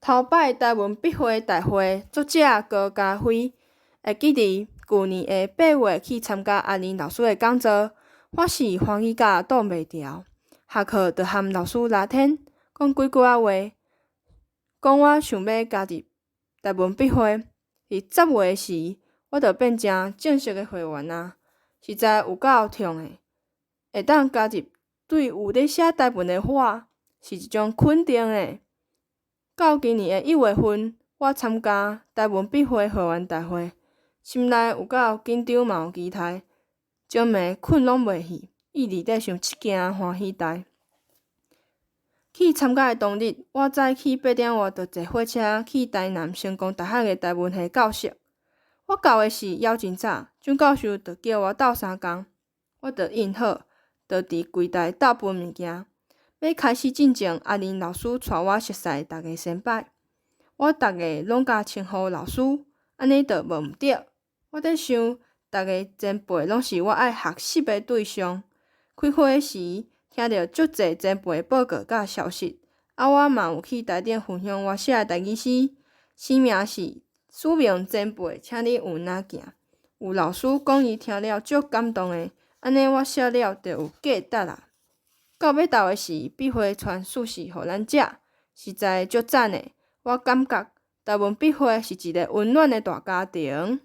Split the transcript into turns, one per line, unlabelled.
头摆台文笔会大会作者高家辉，会记伫旧年的8月去参加阿玲老师的讲座，我是欢喜甲挡袂牢。下课就和老师聊天，讲几句仔话，讲我想要加入台文笔会。伫10月时，我就变成正式的会员啊，实在有够痛的。会当加入对有咧写台文的我，是一种肯定的。到今年的1月份，我参加台文笔会会员大会，心内有够紧张嘛有期待，整暝困拢袂去，一直在想这件欢喜代。去参加的当日，我早起8点外就坐火车去台南成功大学的台文系教室。我到的时还真早，蒋教授就叫我斗相共，我就应好，就伫柜台斗分物件。要开始进前，阿玲老师带我熟悉大家先拜，我逐个拢甲称呼老师，安尼就无毋对。我在想，逐个前辈拢是我爱学习的对象。开会时，听到足侪前辈报告甲消息，我嘛有去台顶分享我写的台语诗，诗名是“署名前辈，请你有哪行”。有老师讲伊听了足感动的，安尼我写了就有价值啊。到要到的时，笔会传讯息予咱遮，实在足赞的。我感觉台文笔会是一个温暖的大家庭。